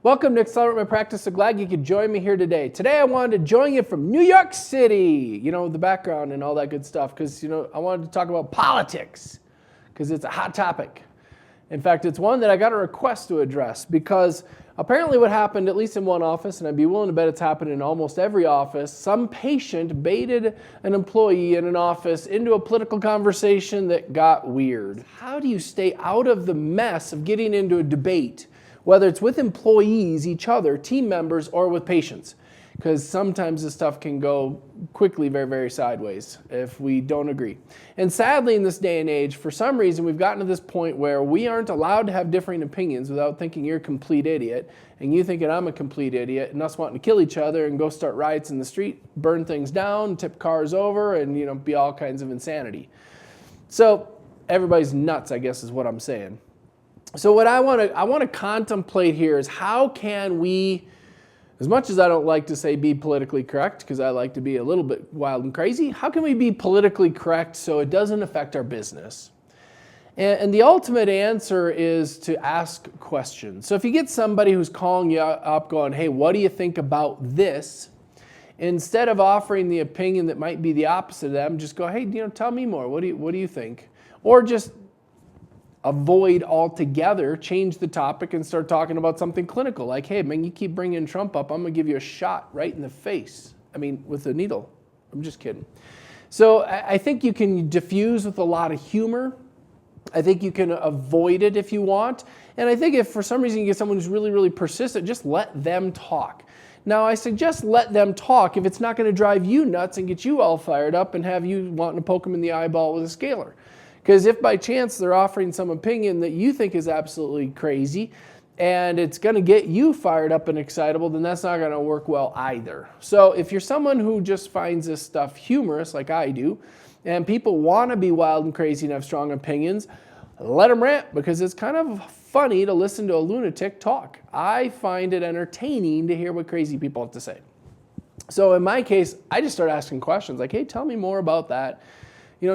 Welcome to Accelerate My Practice. So glad you could join me here today. Today I wanted to join you from New York City, the background and all that good stuff, because, I wanted to talk about politics, because it's a hot topic. In fact, it's one that I got a request to address, because apparently what happened, at least in one office, and I'd be willing to bet it's happened in almost every office, some patient baited an employee in an office into a political conversation that got weird. How do you stay out of the mess of getting into a debate, whether it's with employees, each other, team members, or with patients? Because sometimes this stuff can go quickly very, very sideways if we don't agree. And sadly, in this day and age, for some reason, we've gotten to this point where we aren't allowed to have differing opinions without thinking you're a complete idiot, and you thinking I'm a complete idiot, and us wanting to kill each other and go start riots in the street, burn things down, tip cars over, and be all kinds of insanity. So everybody's nuts, I guess, is what I'm saying. So what I want to contemplate here is how can we, as much as I don't like to say be politically correct, because I like to be a little bit wild and crazy, how can we be politically correct so it doesn't affect our business? And the ultimate answer is to ask questions. So if you get somebody who's calling you up going, hey, what do you think about this? Instead of offering the opinion that might be the opposite of them, just go, hey, tell me more. What do you think? Or just avoid altogether, change the topic and start talking about something clinical. Like, hey, man, you keep bringing Trump up, I'm going to give you a shot right in the face. With a needle. I'm just kidding. So I think you can diffuse with a lot of humor. I think you can avoid it if you want. And I think if for some reason you get someone who's really, really persistent, just let them talk. Now, I suggest let them talk if it's not going to drive you nuts and get you all fired up and have you wanting to poke them in the eyeball with a scaler. Because if by chance they're offering some opinion that you think is absolutely crazy and it's going to get you fired up and excitable, then that's not going to work well either. So if you're someone who just finds this stuff humorous like I do, and people want to be wild and crazy and have strong opinions, let them rant, because it's kind of funny to listen to a lunatic talk. I find it entertaining to hear what crazy people have to say. So in my case, I just start asking questions like, hey, tell me more about that.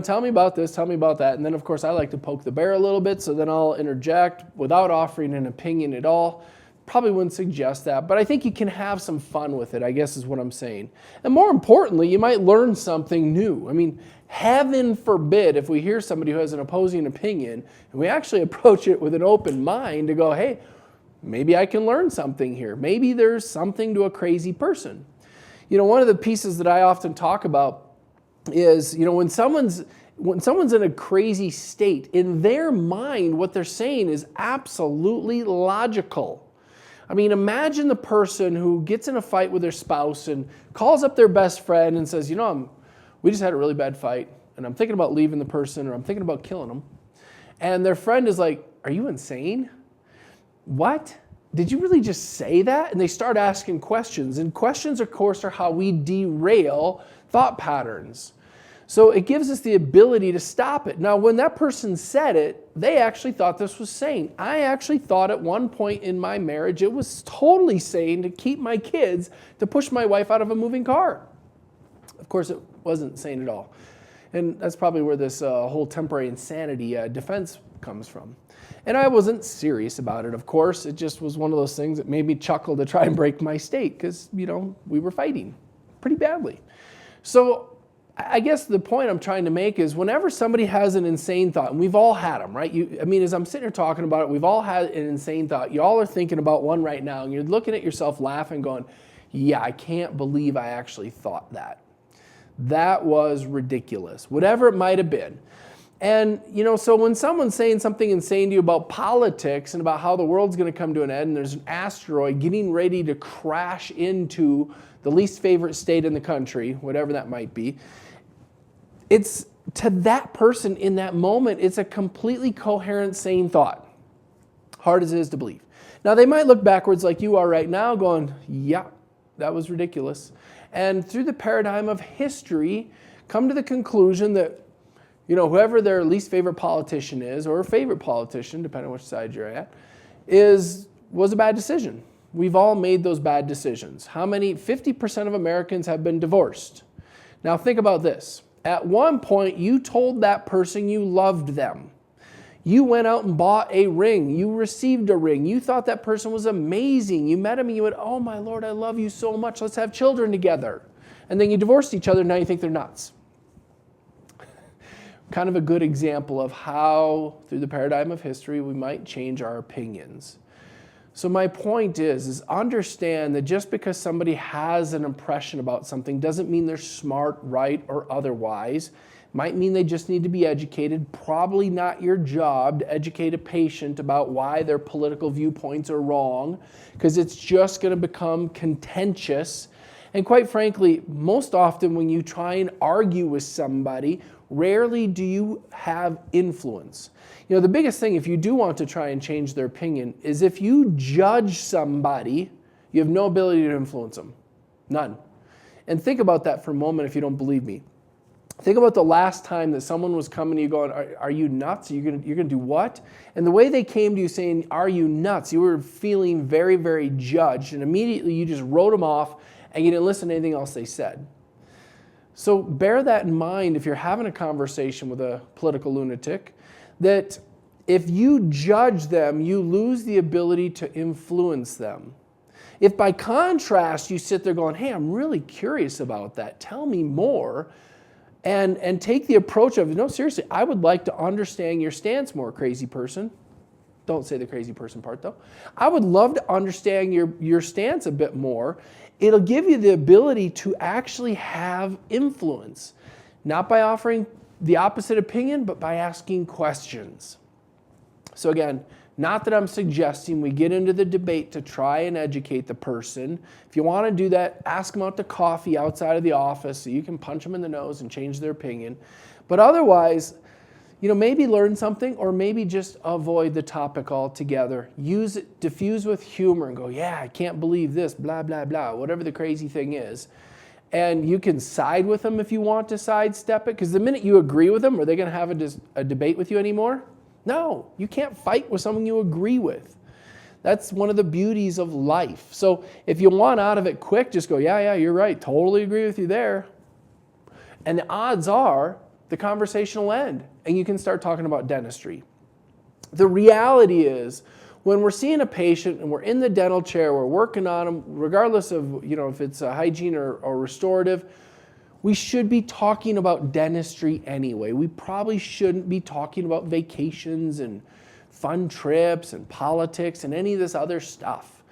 Tell me about this, tell me about that. And then, of course, I like to poke the bear a little bit, so then I'll interject without offering an opinion at all. Probably wouldn't suggest that, but I think you can have some fun with it, I guess is what I'm saying. And more importantly, you might learn something new. Heaven forbid if we hear somebody who has an opposing opinion and we actually approach it with an open mind to go, hey, maybe I can learn something here. Maybe there's something to a crazy person. One of the pieces that I often talk about is, when someone's in a crazy state, in their mind, what they're saying is absolutely logical. Imagine the person who gets in a fight with their spouse and calls up their best friend and says, we just had a really bad fight and I'm thinking about leaving the person, or I'm thinking about killing them. And their friend is like, are you insane? What? Did you really just say that? And they start asking questions. And questions, of course, are how we derail thought patterns. So it gives us the ability to stop it. Now, when that person said it, they actually thought this was sane. I actually thought at one point in my marriage, it was totally sane to keep my kids, to push my wife out of a moving car. Of course, it wasn't sane at all. And that's probably where this whole temporary insanity defense comes from. And I wasn't serious about it, of course. It just was one of those things that made me chuckle to try and break my state because, we were fighting pretty badly. So I guess the point I'm trying to make is whenever somebody has an insane thought, and we've all had them, right? As I'm sitting here talking about it, we've all had an insane thought. You all are thinking about one right now, and you're looking at yourself laughing going, yeah, I can't believe I actually thought that. That was ridiculous, whatever it might have been. And, so when someone's saying something insane to you about politics and about how the world's going to come to an end and there's an asteroid getting ready to crash into the least favorite state in the country, whatever that might be, it's to that person in that moment, it's a completely coherent, sane thought. Hard as it is to believe. Now, they might look backwards like you are right now going, yeah, that was ridiculous. And through the paradigm of history, come to the conclusion that, whoever their least favorite politician is, or favorite politician, depending on which side you're at, was a bad decision. We've all made those bad decisions. How many? 50% of Americans have been divorced. Now think about this. At one point, you told that person you loved them. You went out and bought a ring. You received a ring. You thought that person was amazing. You met him and you went, oh my Lord, I love you so much. Let's have children together. And then you divorced each other and now you think they're nuts. Kind of a good example of how, through the paradigm of history, we might change our opinions. So my point is understand that just because somebody has an impression about something doesn't mean they're smart, right, or otherwise. Might mean they just need to be educated. Probably not your job to educate a patient about why their political viewpoints are wrong, because it's just going to become contentious. And quite frankly, most often when you try and argue with somebody, rarely do you have influence. You know, the biggest thing, if you do want to try and change their opinion, is if you judge somebody, you have no ability to influence them. None. And think about that for a moment if you don't believe me. Think about the last time that someone was coming to you going, are you nuts? You're gonna do what? And the way they came to you saying, are you nuts? You were feeling very, very judged, and immediately you just wrote them off and you didn't listen to anything else they said. So bear that in mind if you're having a conversation with a political lunatic, that if you judge them, you lose the ability to influence them. If by contrast you sit there going, hey, I'm really curious about that, tell me more, and take the approach of, no, seriously, I would like to understand your stance more, crazy person. Don't say the crazy person part, though. I would love to understand your stance a bit more. It'll give you the ability to actually have influence, not by offering the opposite opinion, but by asking questions. So again, not that I'm suggesting we get into the debate to try and educate the person. If you want to do that, ask them out to coffee outside of the office so you can punch them in the nose and change their opinion. But otherwise, you know, maybe learn something or maybe just avoid the topic altogether. Use it, diffuse with humor and go, yeah, I can't believe this, blah, blah, blah, whatever the crazy thing is. And you can side with them if you want to sidestep it, because the minute you agree with them, are they going to have a debate with you anymore? No, you can't fight with someone you agree with. That's one of the beauties of life. So if you want out of it quick, just go, yeah, you're right. Totally agree with you there. And the odds are the conversation will end and you can start talking about dentistry. The reality is when we're seeing a patient and we're in the dental chair, we're working on them, regardless of, you know, if it's a hygiene or restorative, we should be talking about dentistry anyway. We probably shouldn't be talking about vacations and fun trips and politics and any of this other stuff.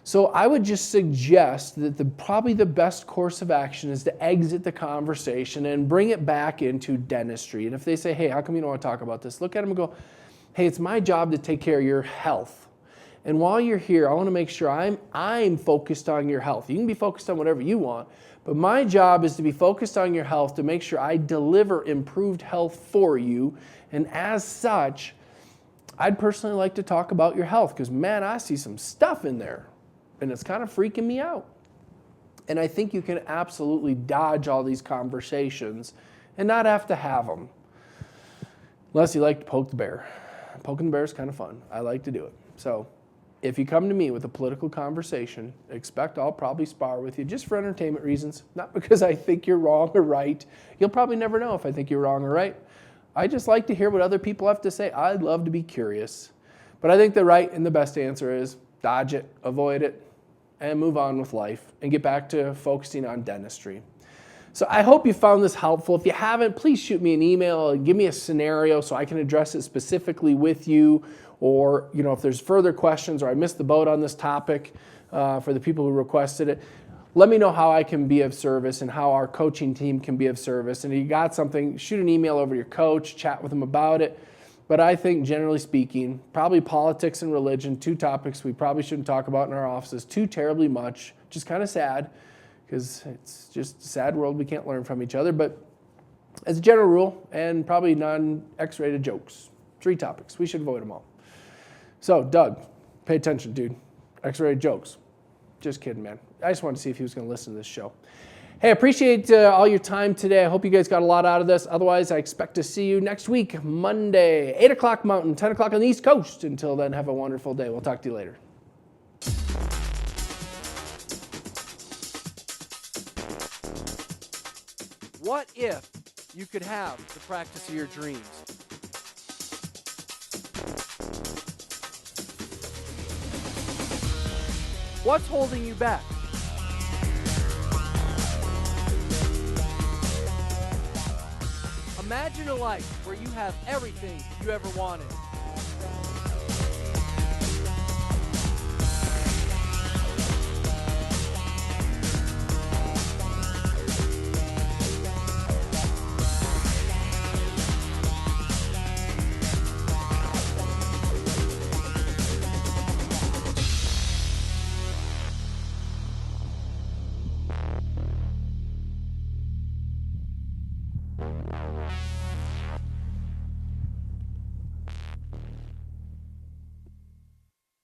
So I would just suggest that probably the best course of action is to exit the conversation and bring it back into dentistry. And if they say, hey, how come you don't want to talk about this? Look at them and go, hey, it's my job to take care of your health. And while you're here, I want to make sure I'm focused on your health. You can be focused on whatever you want, but my job is to be focused on your health to make sure I deliver improved health for you. And as such, I'd personally like to talk about your health because, man, I see some stuff in there and it's kind of freaking me out. And I think you can absolutely dodge all these conversations and not have to have them. Unless you like to poke the bear. Poking the bear is kind of fun. I like to do it. So if you come to me with a political conversation, expect I'll probably spar with you just for entertainment reasons, not because I think you're wrong or right. You'll probably never know if I think you're wrong or right. I just like to hear what other people have to say. I'd love to be curious. But I think the right and the best answer is dodge it, avoid it, and move on with life and get back to focusing on dentistry. So I hope you found this helpful. If you haven't, please shoot me an email and give me a scenario so I can address it specifically with you. Or, you know, if there's further questions or I missed the boat on this topic for the people who requested it, let me know how I can be of service and how our coaching team can be of service. And if you got something, shoot an email over to your coach, chat with them about it. But I think, generally speaking, probably politics and religion, two topics we probably shouldn't talk about in our offices too terribly much, which is kind of sad because it's just a sad world we can't learn from each other. But as a general rule, and probably non-X-rated jokes, 3 topics. We should avoid them all. So, Doug, pay attention, dude. X-rated jokes. Just kidding, man. I just wanted to see if he was going to listen to this show. Hey, I appreciate all your time today. I hope you guys got a lot out of this. Otherwise, I expect to see you next week, Monday, 8 o'clock Mountain, 10 o'clock on the East Coast. Until then, have a wonderful day. We'll talk to you later. What if you could have the practice of your dreams? What's holding you back? Imagine a life where you have everything you ever wanted.